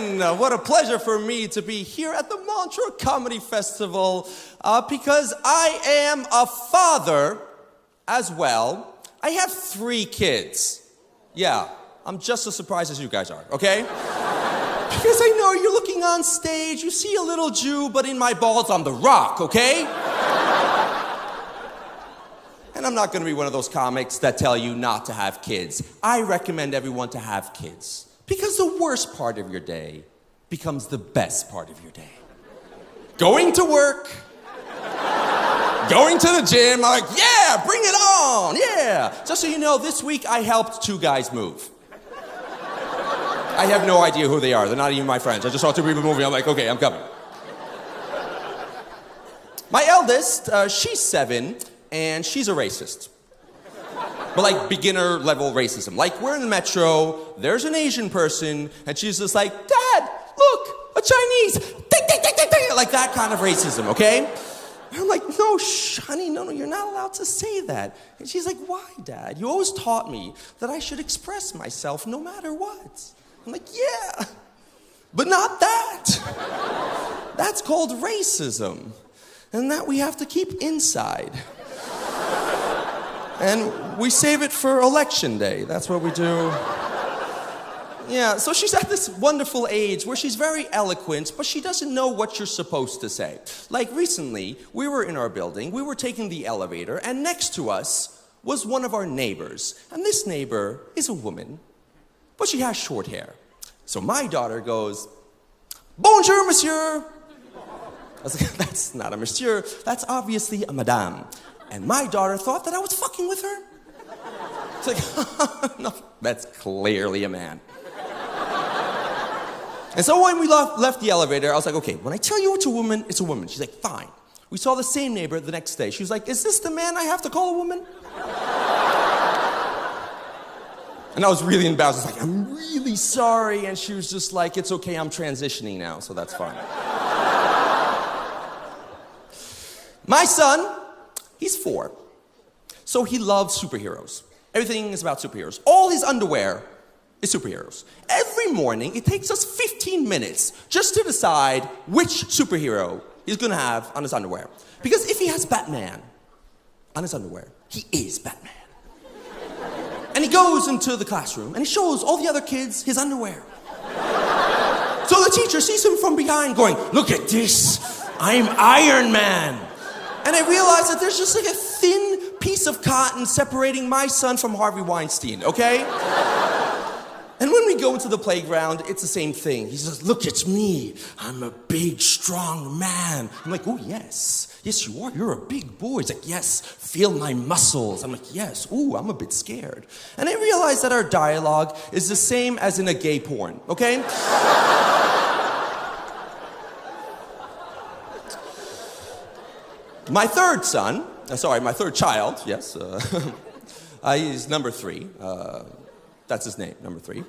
again, what a pleasure for me to be here at the Montreux Comedy Festival because I am a father as well. I have 3 kids. Yeah, I'm just as surprised as you guys are, okay? Because I know you're looking on stage, you see a little Jew, but in my balls, I'm the Rock, okay? And I'm not gonna be one of those comics that tell you not to have kids. I recommend everyone to have kids. Because the worst part of your day becomes the best part of your day. Going to work, going to the gym, I'm like, yeah, bring it on, yeah. Just so you know, this week I helped 2 guys move. I have no idea who they are. They're not even my friends. I just saw 2 people moving. I'm like, okay, I'm coming. My eldest, she's 7, and she's a racist. But like beginner level racism. Like we're in the metro, there's an Asian person, and she's just like, Dad, look, a Chinese. Ding, ding, ding, ding, ding. Like that kind of racism, okay? And I'm like, no, honey, no, you're not allowed to say that. And she's like, why, Dad? You always taught me that I should express myself no matter what. I'm like, yeah, but not that. That's called racism. And that we have to keep inside. And we save it for election day. That's what we do. Yeah, so she's at this wonderful age where she's very eloquent, but she doesn't know what you're supposed to say. Like recently, we were in our building, we were taking the elevator, and next to us was one of our neighbors. And this neighbor is a woman, but she has short hair. So my daughter goes, Bonjour, monsieur. I was like, that's not a monsieur, that's obviously a madame. And my daughter thought that I was fucking with her. It's like, no, that's clearly a man. And so when we left the elevator, I was like, okay, when I tell you it's a woman, it's a woman. She's like, fine. We saw the same neighbor the next day. She was like, is this the man I have to call a woman? And I was really embarrassed. I was like, I'm really sorry. And she was just like, it's okay, I'm transitioning now, so that's fine. My son, he's 4. So he loves superheroes. Everything is about superheroes. All his underwear is superheroes. Every morning, it takes us 15 minutes just to decide which superhero he's gonna have on his underwear. Because if he has Batman on his underwear, he is Batman. And he goes into the classroom and he shows all the other kids his underwear. So the teacher sees him from behind going, look at this, I'm Iron Man. And I realized that there's just like a thin piece of cotton separating my son from Harvey Weinstein, okay? And when we go into the playground, it's the same thing. He says, look, it's me. I'm a big, strong man. I'm like, oh, yes. Yes, you are. You're a big boy. He's like, yes, feel my muscles. I'm like, yes. Ooh, I'm a bit scared. And I realized that our dialogue is the same as in a gay porn, okay? My third child, yes, he's number 3. That's his name, number 3.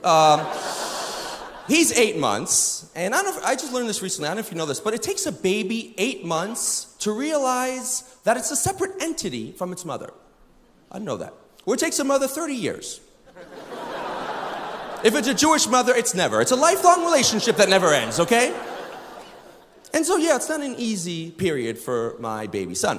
He's 8 months, and I just learned this recently, I don't know if you know this, but it takes a baby 8 months to realize that it's a separate entity from its mother. I didn't know that. Or it takes a mother 30 years. If it's a Jewish mother, it's never. It's a lifelong relationship that never ends, okay? And so, yeah, it's not an easy period for my baby son.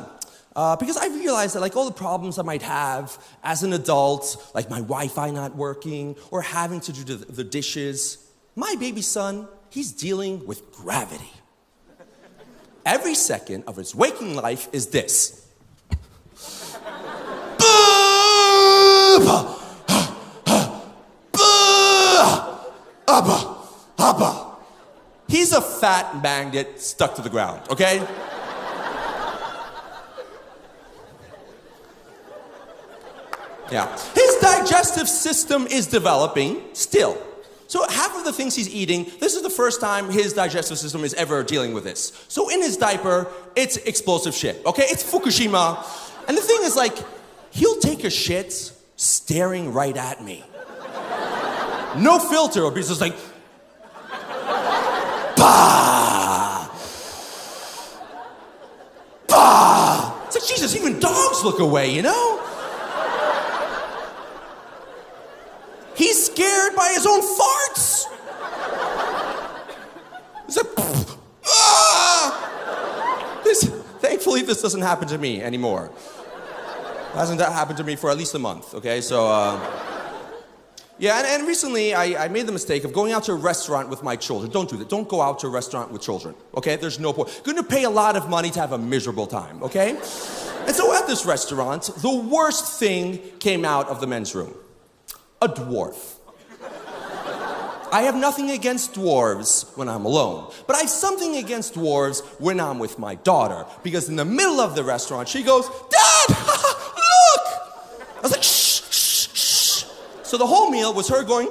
Because I realized that like all the problems I might have as an adult, like my Wi-Fi not working or having to do the dishes, my baby son, he's dealing with gravity. Every second of his waking life is this. He's a fat magnet stuck to the ground, okay? Yeah. His digestive system is developing still. So half of the things he's eating, this is the first time his digestive system is ever dealing with this. So in his diaper, it's explosive shit, okay? It's Fukushima. And the thing is like, he'll take a shit staring right at me. No filter, or he's just like, bah! Bah! It's like, Jesus, even dogs look away, you know? He's scared by his own farts. believe this doesn't happen to me anymore. It hasn't happened to me for at least a month, okay? So, yeah, and recently I made the mistake of going out to a restaurant with my children. Don't do that. Don't go out to a restaurant with children, okay? There's no point. You're gonna pay a lot of money to have a miserable time, okay? And so at this restaurant, the worst thing came out of the men's room. A dwarf. I have nothing against dwarves when I'm alone, but I have something against dwarves when I'm with my daughter, because in the middle of the restaurant, she goes, "Dad, look!" I was like, "Shh, shh, shh." So the whole meal was her going,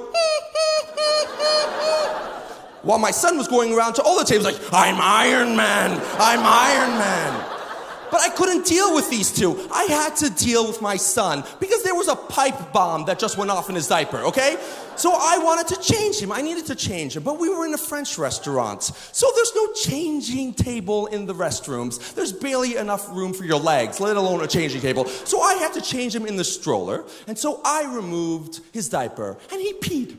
while my son was going around to all the tables like, "I'm Iron Man, I'm Iron Man." But I couldn't deal with these two. I had to deal with my son because there was a pipe bomb that just went off in his diaper, okay? So I wanted to change him. I needed to change him. But we were in a French restaurant, so there's no changing table in the restrooms. There's barely enough room for your legs, let alone a changing table. So I had to change him in the stroller, and so I removed his diaper, and he peed.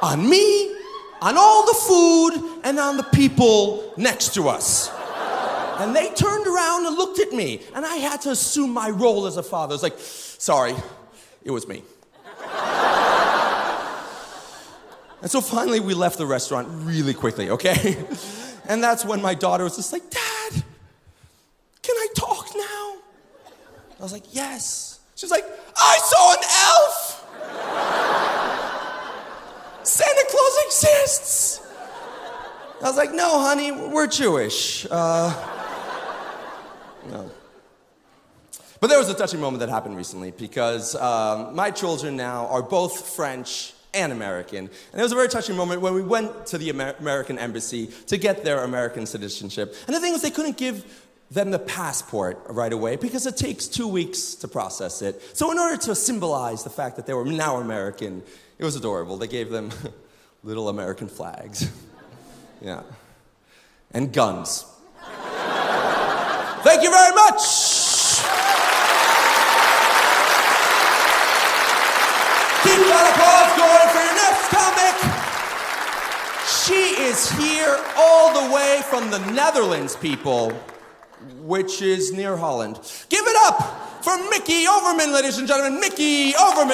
On me, on all the food, and on the people next to us. And they turned around and looked at me, and I had to assume my role as a father. I was like, "Sorry, it was me." And so finally we left the restaurant really quickly, okay? And that's when my daughter was just like, "Dad, can I talk now?" I was like, "Yes." She's like, "I saw an elf! Santa Claus exists!" I was like, "No, honey, we're Jewish. No." But there was a touching moment that happened recently because my children now are both French and American. And it was a very touching moment when we went to the American embassy to get their American citizenship. And the thing was, they couldn't give them the passport right away because it takes 2 weeks to process it. So in order to symbolize the fact that they were now American, it was adorable. They gave them little American flags. Yeah. And guns. Thank you very much! Keep that applause going for your next comic! She is here all the way from the Netherlands, people, which is near Holland. Give it up for Mickey Overman, ladies and gentlemen. Mickey Overman!